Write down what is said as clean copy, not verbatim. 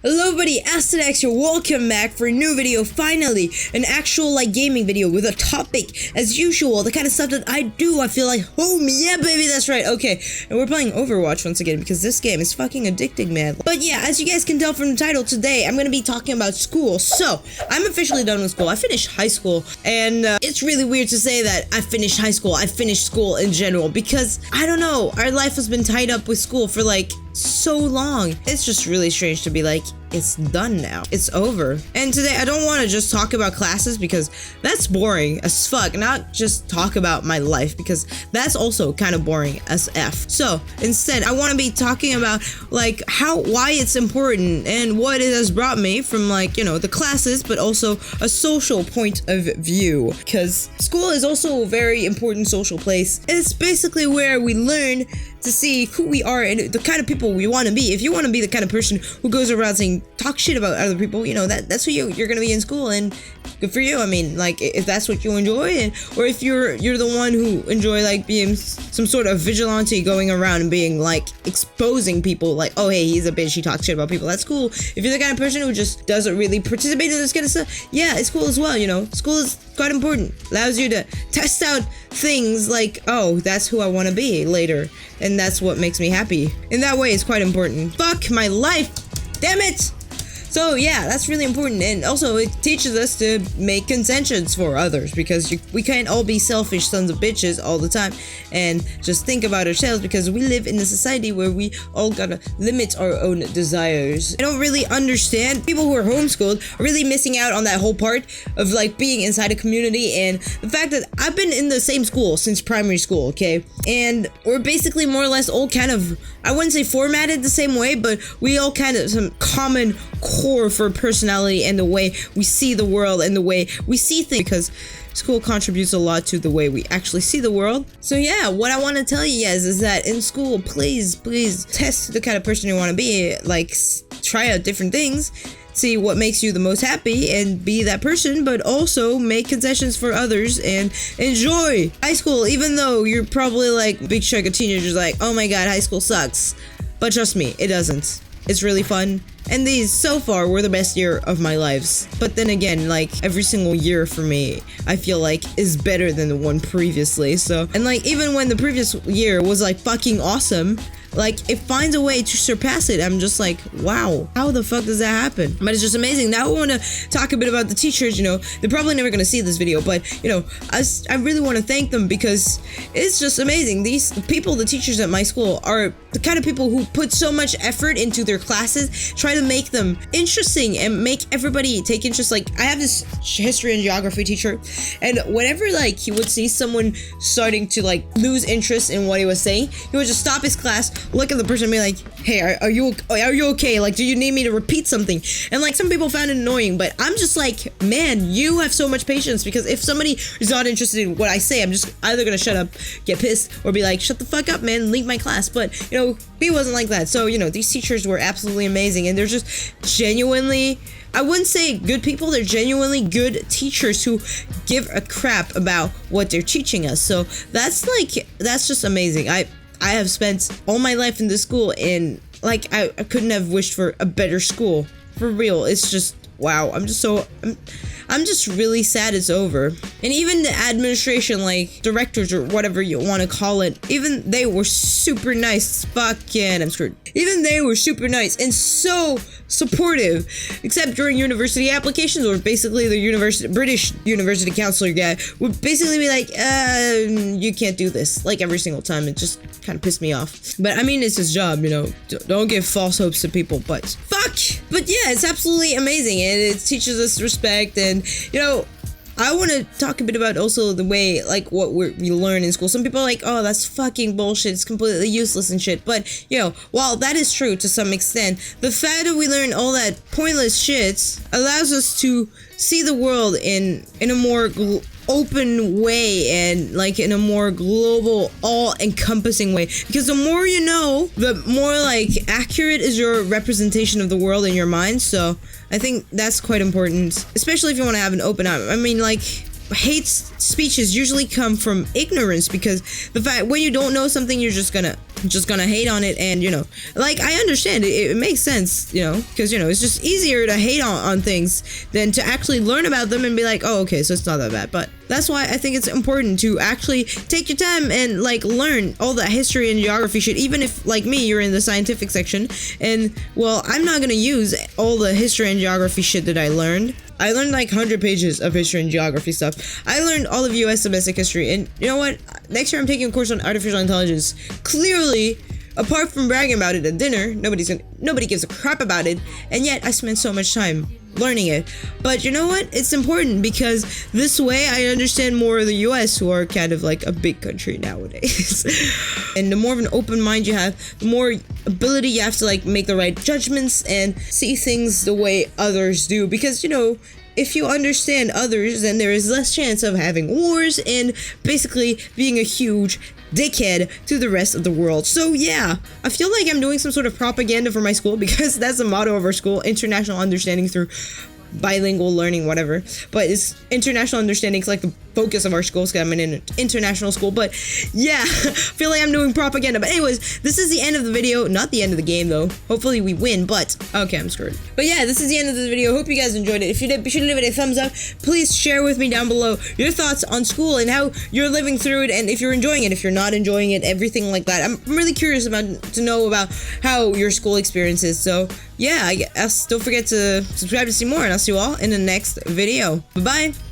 Hello everybody, Astinax here, welcome back for a new video, finally, an actual gaming video with a topic, as usual, the kind of stuff that I do. I feel like, oh yeah baby, that's right, okay, and we're playing Overwatch once again, because this game is fucking addicting, man. But yeah, as you guys can tell from the title, today, I'm gonna be talking about school. So, I'm officially done with school. I finished high school, and it's really weird to say that I finished high school, I finished school in general, because, I don't know, our life has been tied up with school for so long. It's just really strange to be like, it's done now. It's over. And today I don't want to just talk about classes because that's boring as fuck. Not just talk about my life because that's also kind of boring as F. So instead I want to be talking about why it's important and what it has brought me from the classes, but also a social point of view, because school is also a very important social place. It's basically where we learn to see who we are and the kind of people we want to be. If you want to be the kind of person who goes around saying talk shit about other people, that's who you're gonna be in school, and good for you. I mean, if that's what you enjoy, or if you're the one who enjoy being some sort of vigilante, going around and being exposing people, oh hey, he's a bitch, he talks shit about people, that's cool. If you're the kind of person who just doesn't really participate in this kind of stuff, yeah, it's cool as well. School is quite important. Allows you to test out things oh, that's who I want to be later, and that's what makes me happy. In that way, it's quite important. Fuck my life, damn it. So yeah, that's really important, and also it teaches us to make concessions for others, because we can't all be selfish sons of bitches all the time and just think about ourselves, because we live in a society where we all gotta limit our own desires. I don't really understand people who are homeschooled are really missing out on that whole part of being inside a community, and the fact that I've been in the same school since primary school, okay, and we're basically more or less all kind of, I wouldn't say formatted the same way, but we all kind of some common core for personality and the way we see the world and the way we see things, because school contributes a lot to the way we actually see the world. So yeah, what I want to tell you guys is that in school, please test the kind of person you want to be, try out different things, see what makes you the most happy and be that person, but also make concessions for others and enjoy high school, even though you're probably big chunk of teenagers oh my god, high school sucks. But trust me, it doesn't. It's really fun. And these, so far, were the best year of my lives. But then again, every single year for me, I feel is better than the one previously. So, and even when the previous year was fucking awesome, it finds a way to surpass it. I'm just wow, how the fuck does that happen? But it's just amazing. Now I want to talk a bit about the teachers. They're probably never going to see this video, but I really want to thank them, because it's just amazing. These people, the teachers at my school, are the kind of people who put so much effort into their classes, try to make them interesting and make everybody take interest. I have this history and geography teacher, and whenever he would see someone starting to lose interest in what he was saying, he would just stop his class, look at the person and be like, hey, are you okay? Do you need me to repeat something? And some people found it annoying, but I'm just man, you have so much patience, because if somebody is not interested in what I say, I'm just either gonna shut up, get pissed, or be shut the fuck up, man, leave my class. But he wasn't like that. So these teachers were absolutely amazing, and they're just genuinely, I wouldn't say good people, they're genuinely good teachers who give a crap about what they're teaching us. So that's just amazing. I have spent all my life in this school, and I couldn't have wished for a better school. For real, it's just wow. I'm just really sad it's over. And even the administration, directors or whatever you want to call it, even they were super nice. Fucking, I'm screwed. Even they were super nice and so supportive, except during university applications, or basically the British university counselor guy would basically be you can't do this, every single time. It just kind of pissed me off. But I mean, it's his job, don't give false hopes to people, but fuck. But yeah, it's absolutely amazing, and it teaches us respect. And I want to talk a bit about also the way, what we learn in school. Some people are oh, that's fucking bullshit, it's completely useless and shit. But, while that is true to some extent, the fact that we learn all that pointless shit allows us to see the world in a more open way, and in a more global, all-encompassing way, because the more you know, the more accurate is your representation of the world in your mind. So I think that's quite important, especially if you want to have an open eye. I mean, hate speeches usually come from ignorance, because the fact when you don't know something, you're just gonna hate on it. And like, I understand it makes sense, because it's just easier to hate on things than to actually learn about them and be like, oh, okay, so it's not that bad. But that's why I think it's important to actually take your time and like learn all that history and geography shit, even if like me, you're in the scientific section. And well, I'm not gonna use all the history and geography shit that I learned. I learned like 100 pages of history and geography stuff. I learned all of US domestic history, and you know what? Next year I'm taking a course on artificial intelligence. Clearly, apart from bragging about it at dinner, nobody gives a crap about it, and yet I spent so much time learning it. But you know what? It's important, because this way I understand more of the US, who are kind of like a big country nowadays. And the more of an open mind you have, the more ability you have to like make the right judgments and see things the way others do, because if you understand others, then there is less chance of having wars and basically being a huge dickhead to the rest of the world. So yeah, I feel like I'm doing some sort of propaganda for my school, because that's the motto of our school: international understanding through bilingual learning, whatever. But it's international understanding is like the focus of our school, because I'm in an international school. But yeah, I feel like I'm doing propaganda. But anyways, this is the end of the video. Not the end of the game though. Hopefully we win, but okay, I'm screwed. But yeah, this is the end of the video. Hope you guys enjoyed it. If you did, be sure to give it a thumbs up. Please share with me down below your thoughts on school and how you're living through it, and if you're enjoying it, if you're not enjoying it, everything like that. I'm really curious to know about how your school experience is. So yeah, I guess don't forget to subscribe to see more, and I'll see you all in the next video. Bye bye.